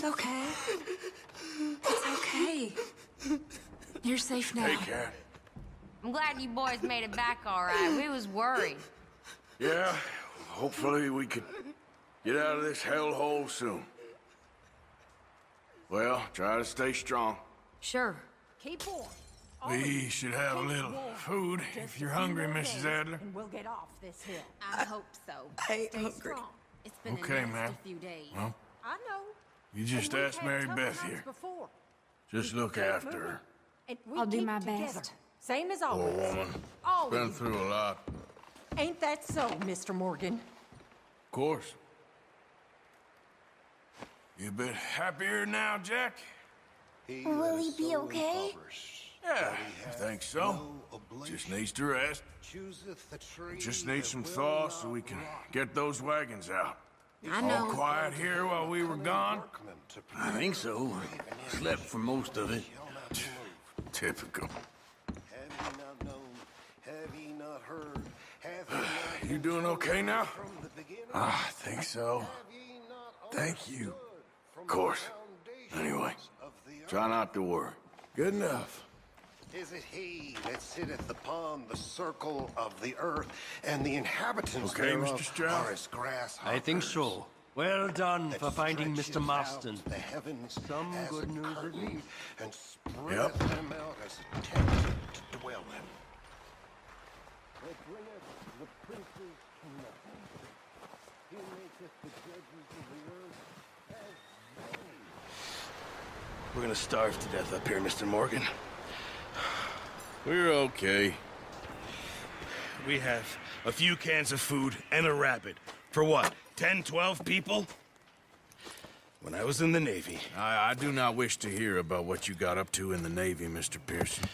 It's okay. It's okay. You're safe now. Hey, Cat. I'm glad you boys made it back all right. We was worried. Yeah, hopefully we could get out of this hellhole soon. Well, try to stay strong. Sure. Keep warm. We should have a little food if you're hungry, Mrs. Adler. And we'll get off this hill. I hope so. I ain't Stay hungry. strong. It's been Okay, a nasty ma'am. few days. Well, I know. you just And we've asked had Mary tough Beth nights here. before. Just look after her. And we I'll do keep my together. best. Same as Poor always. woman. Always. Been through a lot. Ain't that so, Mr. Morgan? Of course. You a bit happier now, Jack? Will he be okay? Yeah, I think so. Just needs to rest. Just needs some thaw so we can get those wagons out. I All know. quiet here while we were gone? I think so. Slept for most of it. Typical. You doing okay now? I think so. Thank you. Of course. Anyway, try not to worry. Good enough. Is it he that sitteth upon the circle of the earth, and the inhabitants Okay, thereof Mr. Stroud? are as grasshoppers? I think so. Well done that for finding stretches Mr. Marston. out the heavens Some as good a news at curtain, least. and spreadeth Yep. them out as a tent to dwell in. That bringeth the princes to nothing. He maketh the judges of the earth as We're gonna starve to death up here, Mr. Morgan. We're okay. We have a few cans of food and a rabbit. For what, 10, 12 people? When I was in the Navy, I do not wish to hear about what you got up to in the Navy, Mr. Pearson.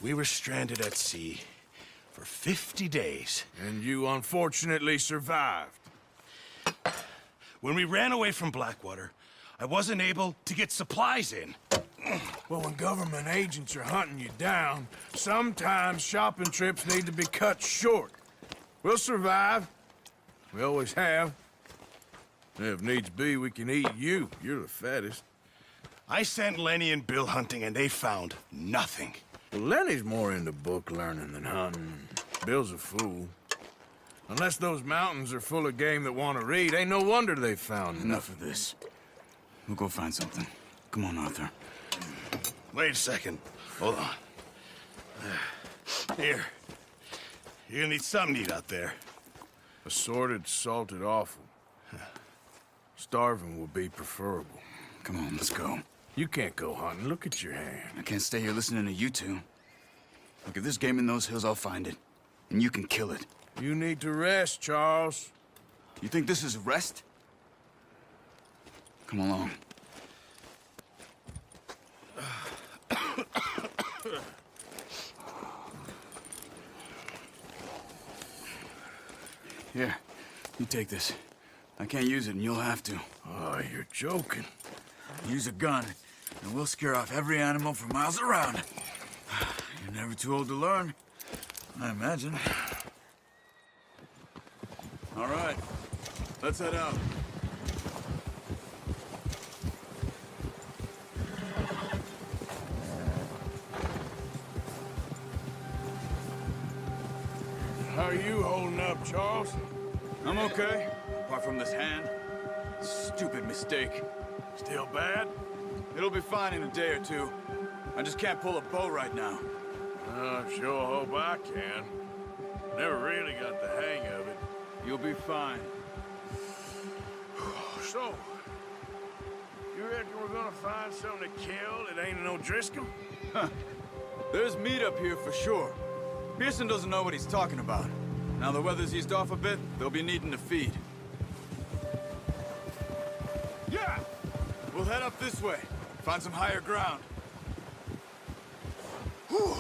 we were stranded at sea for 50 days. And you unfortunately survived. When we ran away from Blackwater, I wasn't able to get supplies in. Well, when government agents are hunting you down, sometimes shopping trips need to be cut short. We'll survive. We always have. And if needs be, we can eat you. You're the fattest. I sent Lenny and Bill hunting, and they found nothing. Well, Lenny's more into book learning than hunting. Bill's a fool. Unless those mountains are full of game that want to read, ain't no wonder they found Enough of this. We'll go find something. Come on, Arthur. Wait a second. Hold on. Here. You're gonna need something to eat out there. Assorted, salted offal. Starving would be preferable. Come on, let's go. You can't go hunting. Look at your hand. I can't stay here listening to you two. Look, if there's game in those hills, I'll find it. And you can kill it. You need to rest, Charles. You think this is rest? Come along. Here, you take this. I can't use it, and you'll have to. Oh, you're joking. Use a gun, and we'll scare off every animal for miles around. You're never too old to learn, I imagine. All right, let's head out. How are you holding up, Charles? I'm okay, apart from this hand. Stupid mistake. Still bad? It'll be fine in a day or two. I just can't pull a bow right now. I sure hope I can. Never really got the hang of it. You'll be fine. So, you reckon we're gonna find something to kill that ain't no Driscoll? There's meat up here for sure. Pearson doesn't know what he's talking about. Now the weather's eased off a bit, they'll be needing to feed. Yeah! We'll head up this way. Find some higher ground. Whew.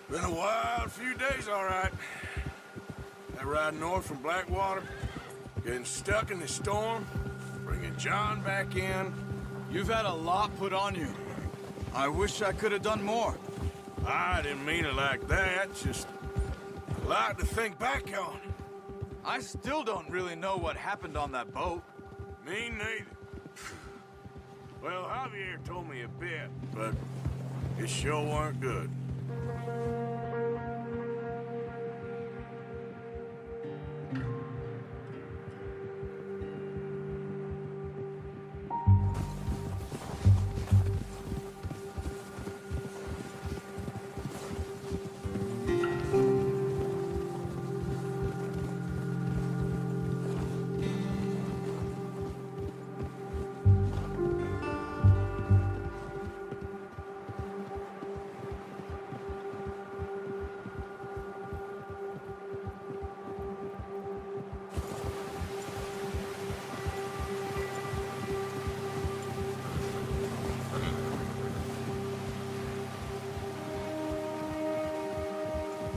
Been a wild few days, all right. That ride north from Blackwater, getting stuck in the storm, bringing John back in. You've had a lot put on you. I wish I could have done more. I didn't mean it like that, just a lot to think back on. I still don't really know what happened on that boat. Me neither. Well, Javier told me a bit, but it sure weren't good.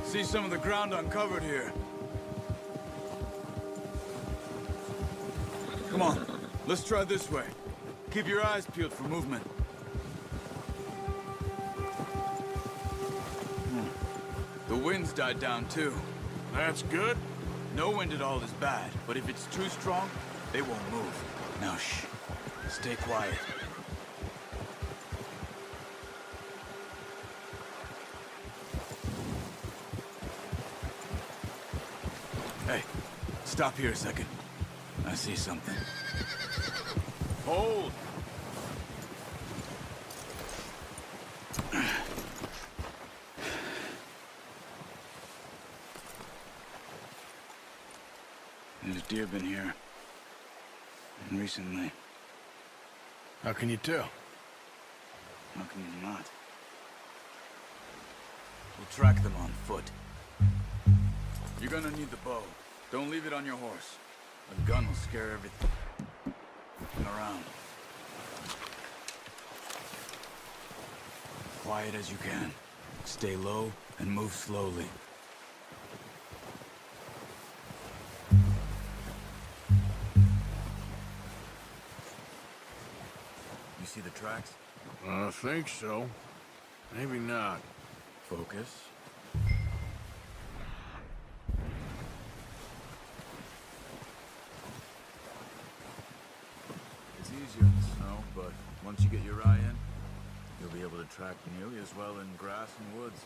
See some of the ground uncovered here. Come on, let's try this way. Keep your eyes peeled for movement. The wind's died down too. That's good. No wind at all is bad, but if it's too strong, they won't move. Now shh, stay quiet. Hey, stop here a second. I see something. Hold! There's deer been here. And recently. How can you tell? How can you not? We'll track them on foot. You're gonna need the bow. Don't leave it on your horse. A gun will scare everything around. Quiet as you can. Stay low and move slowly. You see the tracks? I think so. Maybe not. Focus. It's easier in the snow, but once you get your eye in, you'll be able to track nearly as well in grass and woods.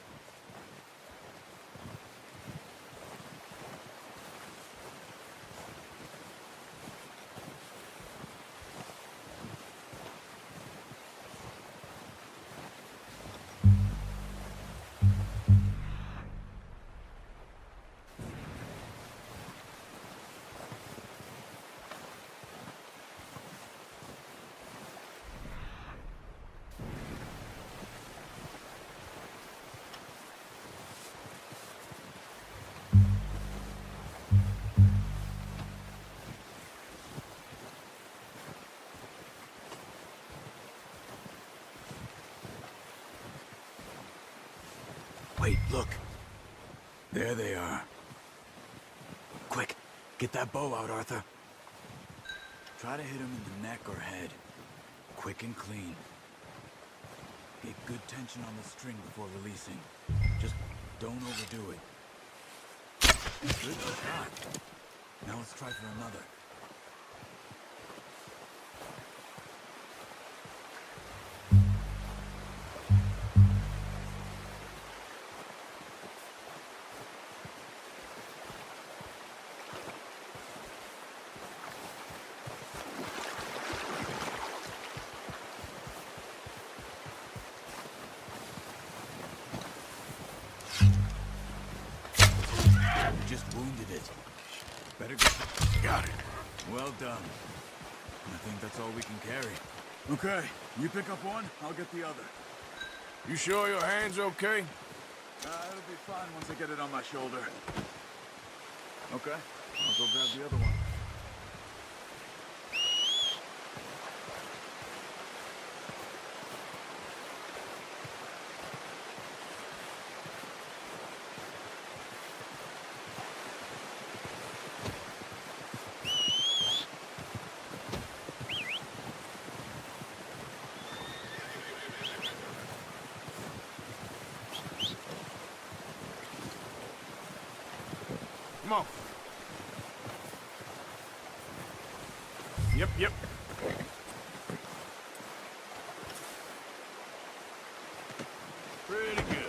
Wait, look. There they are. Quick, get that bow out, Arthur. Try to hit him in the neck or head. Quick and clean. Get good tension on the string before releasing. Just don't overdo it. Good shot. Now let's try for another. Just wounded it. Better get... Got it. Well done. I think that's all we can carry. Okay, you pick up one, I'll get the other. You sure your hand's okay? It'll be fine once I get it on my shoulder. Okay, I'll go grab the other one. Come on. Yep. Pretty good.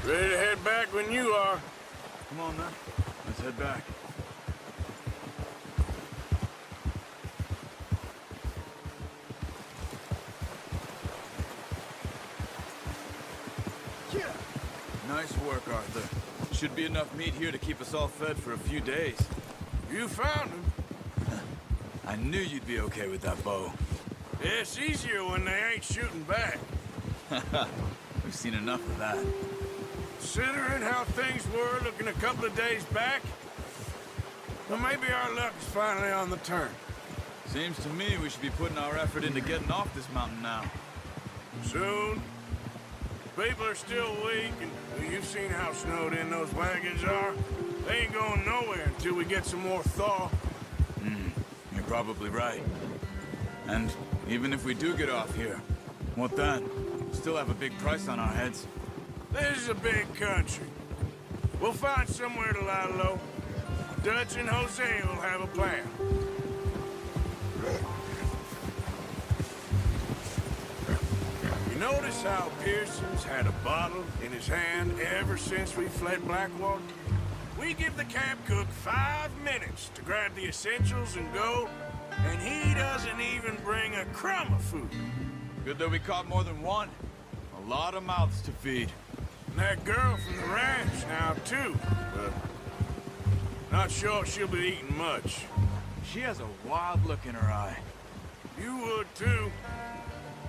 Ready to head back when you are. Come on, then. Let's head back. Nice work, Arthur. Should be enough meat here to keep us all fed for a few days. You found him. I knew you'd be okay with that bow. It's easier when they ain't shooting back. We've seen enough of that. Considering how things were looking a couple of days back, well, maybe our luck is finally on the turn. Seems to me we should be putting our effort into getting off this mountain now. Soon. People are still weak, and well, you've seen how snowed in those wagons are. They ain't going nowhere until we get some more thaw. You're probably right. And even if we do get off here, what then? Still have a big price on our heads. This is a big country. We'll find somewhere to lie low. Dutch and Jose will have a plan. You notice how Pearson's had a bottle in his hand ever since we fled Blackwater? We give the camp cook 5 minutes to grab the essentials and go, and he doesn't even bring a crumb of food. Good that we caught more than one. A lot of mouths to feed. And that girl from the ranch now, too, but not sure she'll be eating much. She has a wild look in her eye. You would, too.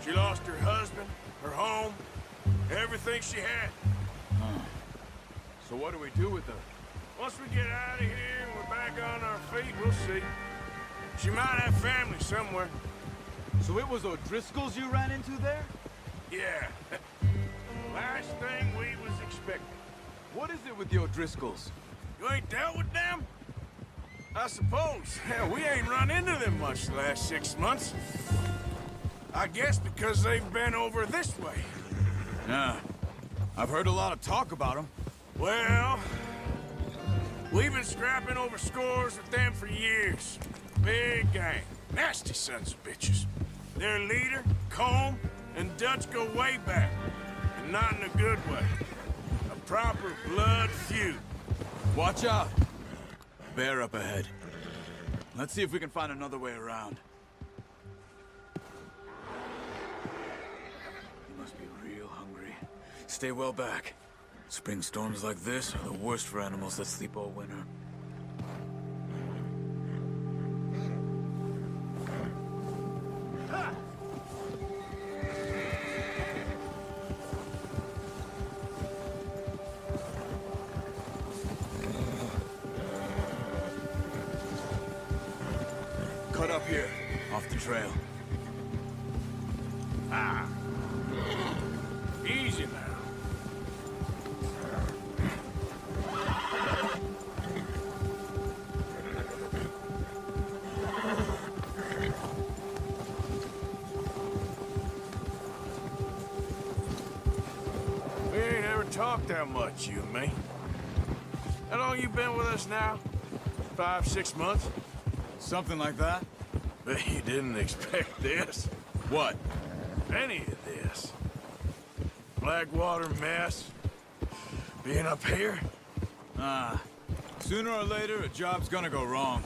She lost her husband, her home, everything she had. So what do we do with her? Once we get out of here and we're back on our feet, we'll see. She might have family somewhere. So it was O'Driscoll's you ran into there? Yeah. Last thing we was expecting. What is it with the O'Driscolls? You ain't dealt with them? I suppose. Hell, we ain't run into them much the last 6 months. I guess because they've been over this way. Yeah. I've heard a lot of talk about them. Well, we've been scrapping over scores with them for years. Big gang. Nasty sons of bitches. Their leader, Combe, and Dutch go way back. And not in a good way. A proper blood feud. Watch out. Bear up ahead. Let's see if we can find another way around. You must be real hungry. Stay well back. Spring storms like this are the worst for animals that sleep all winter. Cut up here, off the trail. Easy now. We ain't ever talked that much, you and me. How long you been with us now? 5, 6 months? Something like that? Bet you didn't expect this. What? Any of this. Blackwater mess. Being up here. Sooner or later, a job's gonna go wrong.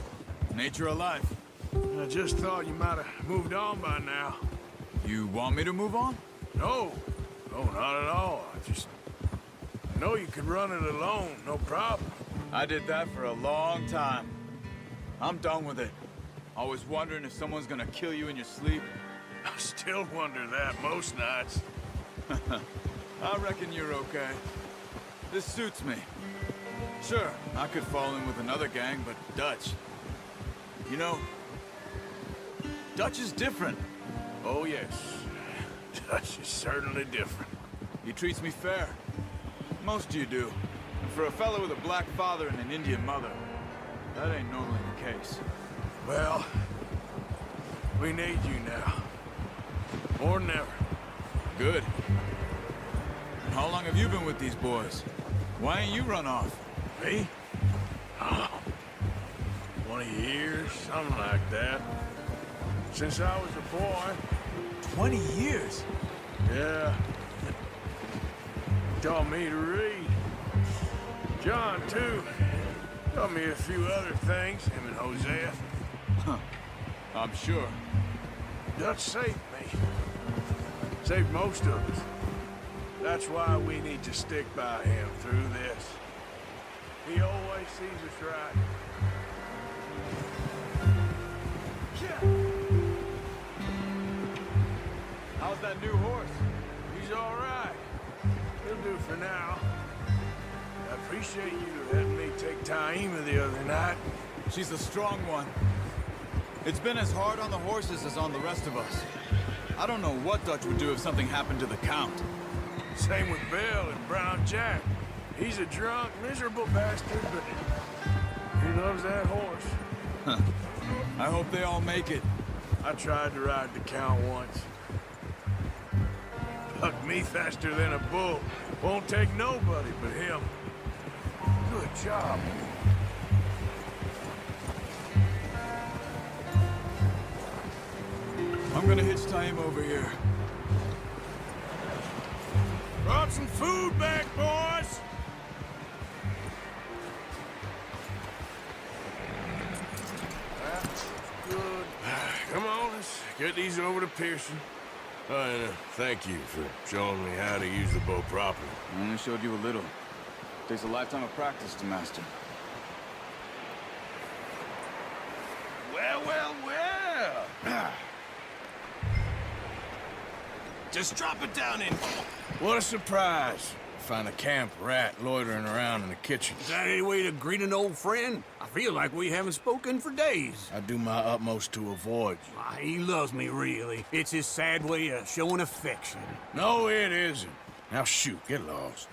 Nature of life. I just thought you might have moved on by now. You want me to move on? No. No, not at all. I know you could run it alone, no problem. I did that for a long time. I'm done with it. Always wondering if someone's gonna kill you in your sleep. I still wonder that most nights. I reckon you're okay. This suits me. Sure, I could fall in with another gang, but Dutch... You know, Dutch is different. Oh, yes. Dutch is certainly different. He treats me fair. Most of you do. And for a fellow with a black father and an Indian mother, that ain't normally the case. Well, we need you now. More than ever. Good. How long have you been with these boys? Why ain't you run off? Me? Oh, 20 years, something like that. Since I was a boy. 20 years? Yeah. Taught me to read. John, too. Taught me a few other things, him and Hosea. I'm sure. Dutch saved me. Saved most of us. That's why we need to stick by him through this. He always sees us right. How's that new horse? He's all right. He'll do for now. I appreciate you letting me take Taima the other night. She's a strong one. It's been as hard on the horses as on the rest of us. I don't know what Dutch would do if something happened to the Count. Same with Bill and Brown Jack. He's a drunk, miserable bastard, but he loves that horse. I hope they all make it. I tried to ride the Count once. Bucked me faster than a bull. Won't take nobody but him. Good job. I'm gonna hitch Taima over here. Brought some food back, boys! That's good. Come on, let's get these over to Pearson. And thank you for showing me how to use the bow properly. I only showed you a little. Takes a lifetime of practice to master. Well, well, well! Just drop it down in. What a surprise. Find a camp rat loitering around in the kitchen. Is that any way to greet an old friend? I feel like we haven't spoken for days. I do my utmost to avoid you. He loves me, really. It's his sad way of showing affection. No, it isn't. Now shoot, get lost.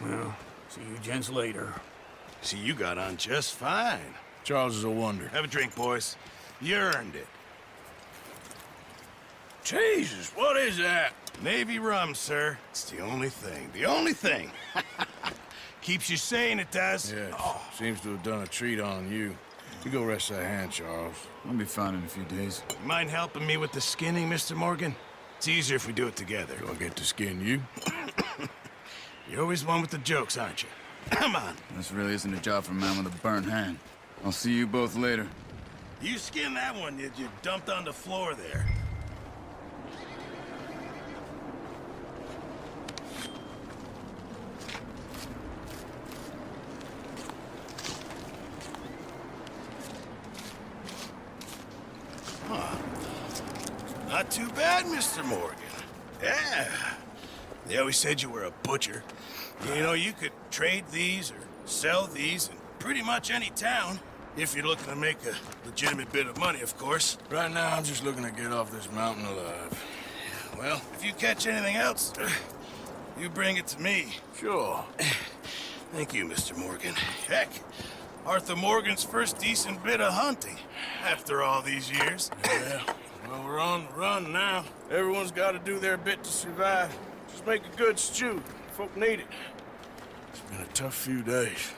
Well, see you gents later. See, you got on just fine. Charles is a wonder. Have a drink, boys. You earned it. Jesus, what is that? Navy rum, sir. It's the only thing. The only thing. Keeps you sane, it does. Yeah, seems to have done a treat on you. You go rest that hand, Charles. I'll be fine in a few days. Mind helping me with the skinning, Mr. Morgan? It's easier if we do it together. Do I get to skin you? You're always one with the jokes, aren't you? Come on. This really isn't a job for a man with a burnt hand. I'll see you both later. You skinned that one you dumped on the floor there. Not too bad, Mr. Morgan. Yeah. They always said you were a butcher. You know, you could trade these or sell these in pretty much any town. If you're looking to make a legitimate bit of money, of course. Right now, I'm just looking to get off this mountain alive. Well, if you catch anything else, you bring it to me. Sure. Thank you, Mr. Morgan. Heck, Arthur Morgan's first decent bit of hunting after all these years. Yeah. Well, we're on the run now. Everyone's got to do their bit to survive. Just make a good stew. Folk need it. It's been a tough few days.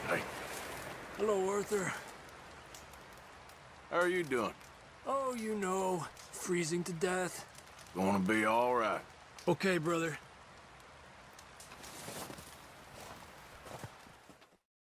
Hey, Hello, Arthur. how are you doing? Oh, you know, freezing to death. Gonna be all right. Okay, brother.